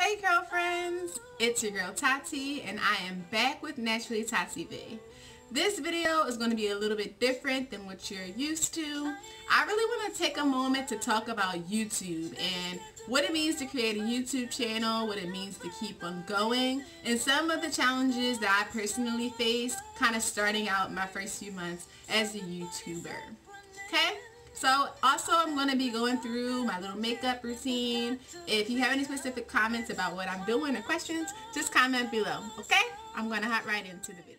Hey girlfriends, it's your girl Tati and I am back with Naturally Tati V. This video is going to be a little bit different than what you're used to. I really want to take a moment to talk about YouTube and what it means to create a YouTube channel, what it means to keep on going, and some of the challenges that I personally faced kind of starting out my first few months as a YouTuber. Okay? So also I'm going to be going through my little makeup routine. If you have any specific comments about what I'm doing or questions, just comment below, okay? I'm going to hop right into the video.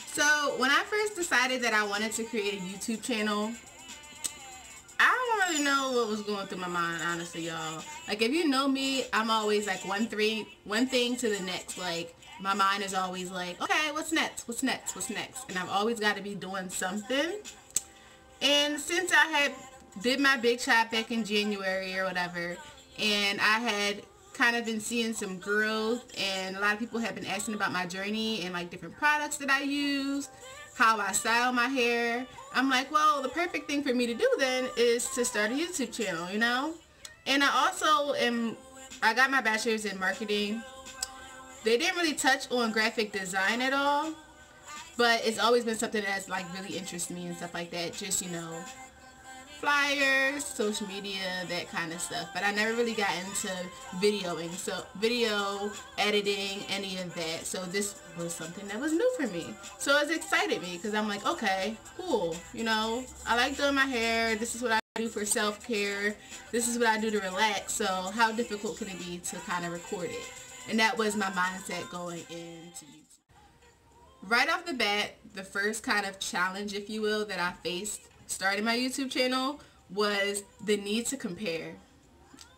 So when I first decided that I wanted to create a YouTube channel, I don't really know what was going through my mind, honestly, y'all. Like, if you know me, I'm always like one thing to the next. Like, my mind is always like, okay, what's next? What's next? What's next? And I've always got to be doing something. And since I did my big shot back in January or whatever, and I had kind of been seeing some growth, and a lot of people have been asking about my journey and like different products that I use, how I style my hair, I'm like, well, the perfect thing for me to do then is to start a YouTube channel, you know? And I got my bachelor's in marketing. They didn't really touch on graphic design at all, but it's always been something that's like really interests me and stuff like that. Just, you know, flyers, social media, that kind of stuff. But I never really got into videoing, so video editing, any of that. So this was something that was new for me. So it excited me because I'm like, okay, cool. You know, I like doing my hair. This is what I do for self-care. This is what I do to relax. So how difficult can it be to kind of record it? And that was my mindset going into YouTube. Right off the bat, the first kind of challenge, if you will, that I faced starting my YouTube channel was the need to compare.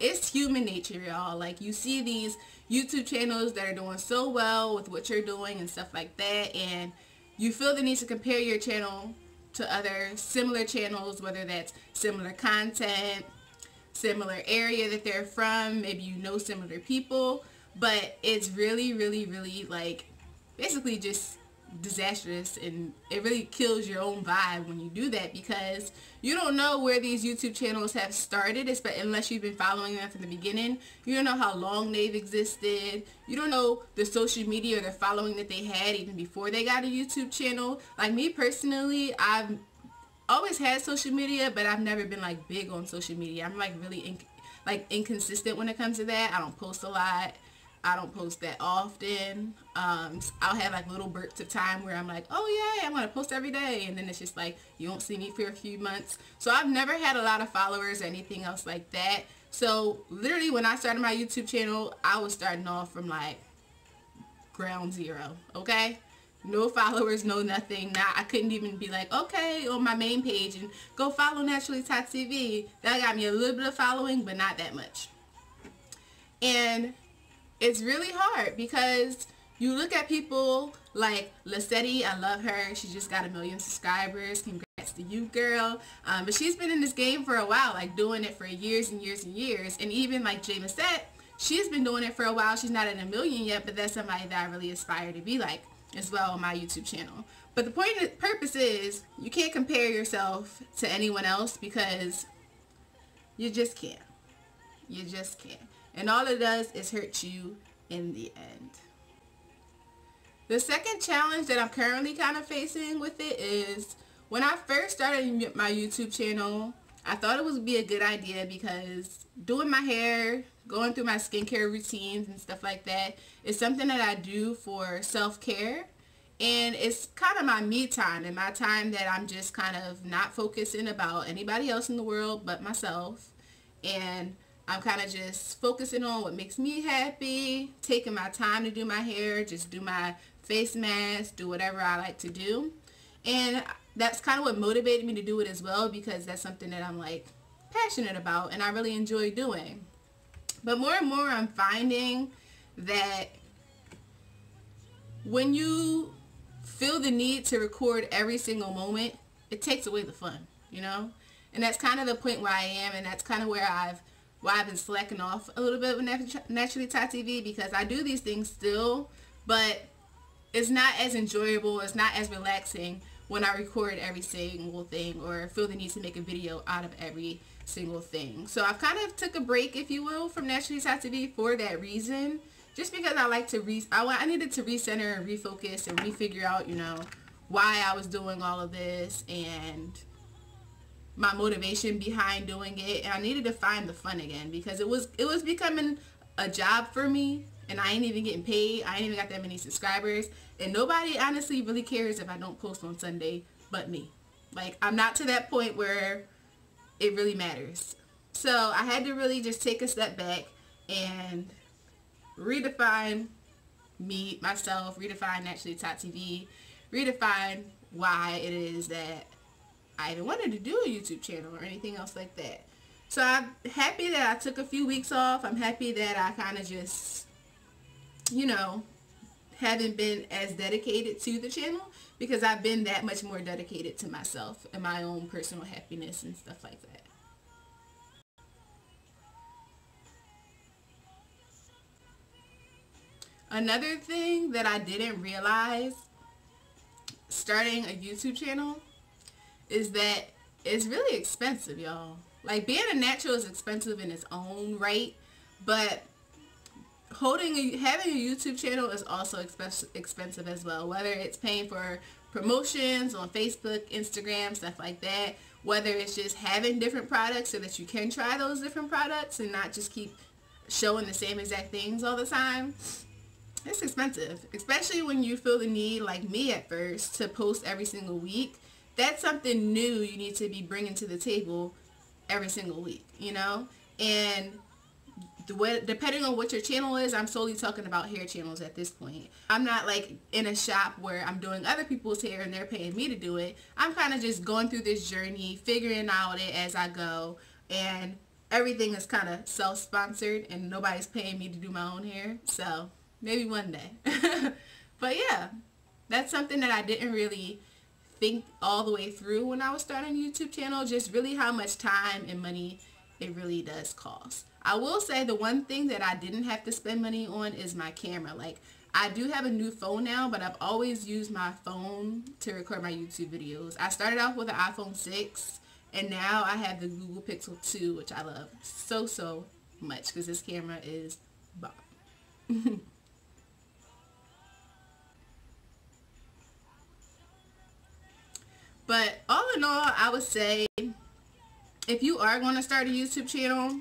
It's human nature, y'all. Like, you see these YouTube channels that are doing so well with what you're doing and stuff like that, and you feel the need to compare your channel to other similar channels, whether that's similar content, similar area that they're from, maybe you know similar people. But it's really, really, really, like, basically just disastrous, and it really kills your own vibe when you do that, because you don't know where these YouTube channels have started, unless you've been following them from the beginning. You don't know how long they've existed. You don't know the social media or the following that they had even before they got a YouTube channel. Like, me personally, I've always had social media, but I've never been like big on social media. I'm like really inconsistent when it comes to that. I don't post a lot. I don't post that often. I'll have like little bursts of time where I'm like, oh yeah, I'm gonna post every day, and then it's just like you won't see me for a few months. So I've never had a lot of followers or anything else like that. So literally when I started my YouTube channel, I was starting off from like ground zero, okay? No followers, no nothing. Now I couldn't even be like, okay, on my main page and go follow Naturally Tati V. That got me a little bit of following, but not that much. And it's really hard because you look at people like Lissetti. I love her. She just got 1 million subscribers. Congrats to you, girl. But she's been in this game for a while, like doing it for years and years and years. And even like Jamesette, she's been doing it for a while. She's not at 1 million yet, but that's somebody that I really aspire to be like as well on my YouTube channel. But the purpose is you can't compare yourself to anyone else because you just can't. You just can't. And all it does is hurt you in the end. The second challenge that I'm currently kind of facing with it is when I first started my YouTube channel, I thought it would be a good idea because doing my hair, going through my skincare routines and stuff like that is something that I do for self-care. And it's kind of my me time and my time that I'm just kind of not focusing about anybody else in the world but myself. And I'm kind of just focusing on what makes me happy, taking my time to do my hair, just do my face mask, do whatever I like to do. And that's kind of what motivated me to do it as well, because that's something that I'm like passionate about and I really enjoy doing. But more and more I'm finding that when you feel the need to record every single moment, it takes away the fun, you know? And that's kind of the point where I am, and that's kind of where I've been slacking off a little bit with Naturally Tati V, because I do these things still, but it's not as enjoyable, it's not as relaxing when I record every single thing or feel the need to make a video out of every single thing. So I've kind of took a break, if you will, from Naturally Taught TV for that reason. Just because I like to I needed to recenter and refocus and refigure out, you know, why I was doing all of this and my motivation behind doing it. And I needed to find the fun again, because it was becoming a job for me, and I ain't even getting paid. I ain't even got that many subscribers, and nobody honestly really cares if I don't post on Sunday but me. Like, I'm not to that point where it really matters. So I had to really just take a step back and redefine me, myself, redefine Naturally Taught TV, redefine why it is that I even wanted to do a YouTube channel or anything else like that. So I'm happy that I took a few weeks off. I'm happy that I kind of just, you know, haven't been as dedicated to the channel, because I've been that much more dedicated to myself and my own personal happiness and stuff like that. Another thing that I didn't realize starting a YouTube channel is that it's really expensive, y'all. Like, being a natural is expensive in its own right, but having a YouTube channel is also expensive as well. Whether it's paying for promotions on Facebook, Instagram, stuff like that, whether it's just having different products so that you can try those different products and not just keep showing the same exact things all the time. It's expensive, especially when you feel the need, like me at first, to post every single week. That's something new you need to be bringing to the table every single week, you know? And depending on what your channel is, I'm solely talking about hair channels at this point. I'm not like in a shop where I'm doing other people's hair and they're paying me to do it. I'm kind of just going through this journey, figuring out it as I go, and everything is kind of self-sponsored and nobody's paying me to do my own hair. So maybe one day. But yeah, that's something that I didn't really think all the way through when I was starting a YouTube channel, just really how much time and money it really does cost. I will say the one thing that I didn't have to spend money on is my camera. Like, I do have a new phone now, but I've always used my phone to record my YouTube videos. I started off with an iPhone 6, and now I have the Google Pixel 2, which I love so much because this camera is bomb. But all in all, I would say if you are going to start a YouTube channel,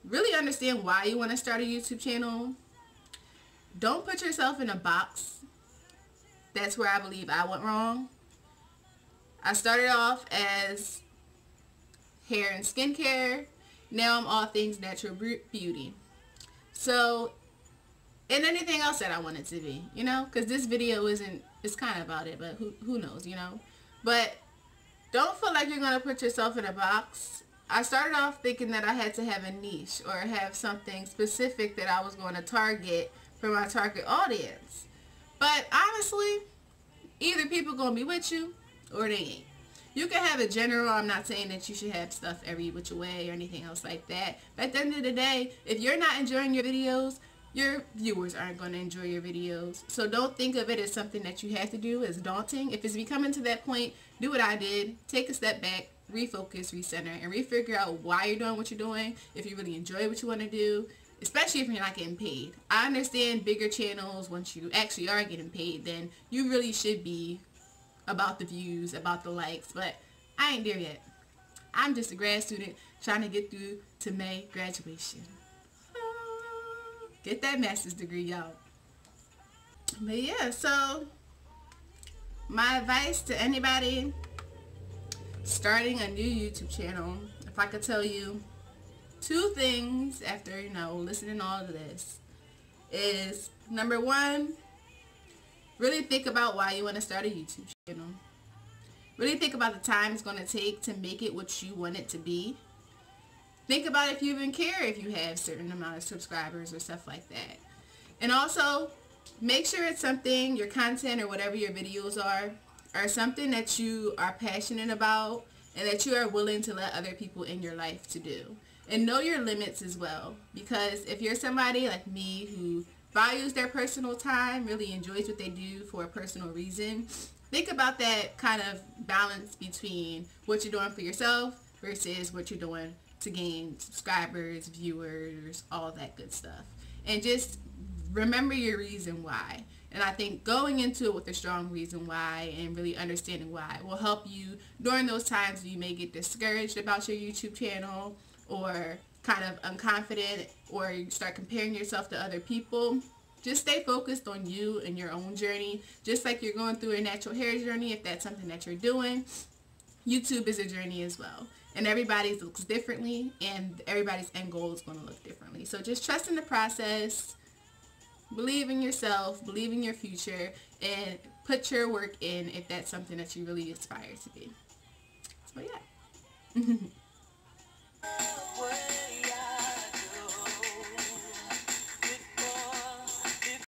really understand why you want to start a YouTube channel. Don't put yourself in a box. That's where I believe I went wrong. I started off as hair and skincare. Now I'm all things natural beauty. So, and anything else that I want it to be, you know, because this video it's kind of about it, but who knows, you know. But don't feel like you're going to put yourself in a box. I started off thinking that I had to have a niche or have something specific that I was going to target for my target audience. But honestly, either people going to be with you or they ain't. You can have a general, I'm not saying that you should have stuff every which way or anything else like that. But at the end of the day, if you're not enjoying your videos, your viewers aren't going to enjoy your videos. So don't think of it as something that you have to do, as daunting. If it's becoming to that point, do what I did. Take a step back, refocus, recenter, and refigure out why you're doing what you're doing, if you really enjoy what you want to do, especially if you're not getting paid. I understand bigger channels, once you actually are getting paid, then you really should be about the views, about the likes, but I ain't there yet. I'm just a grad student trying to get through to May graduation. Get that master's degree, y'all. But yeah, so my advice to anybody starting a new YouTube channel, if I could tell you 2 things after, you know, listening to all of this, is number 1, really think about why you want to start a YouTube channel. Really think about the time it's going to take to make it what you want it to be. Think about if you even care if you have a certain amount of subscribers or stuff like that. And also, make sure it's something, your content or whatever your videos are something that you are passionate about and that you are willing to let other people in your life to do. And know your limits as well. Because if you're somebody like me who values their personal time, really enjoys what they do for a personal reason, think about that kind of balance between what you're doing for yourself versus what you're doing to gain subscribers, viewers, all that good stuff. And just remember your reason why. And I think going into it with a strong reason why and really understanding why will help you during those times you may get discouraged about your YouTube channel or kind of unconfident, or you start comparing yourself to other people. Just stay focused on you and your own journey. Just like you're going through a natural hair journey, if that's something that you're doing, YouTube is a journey as well. And everybody's looks differently, and everybody's end goal is going to look differently. So just trust in the process, believe in yourself, believe in your future, and put your work in if that's something that you really aspire to be. So yeah.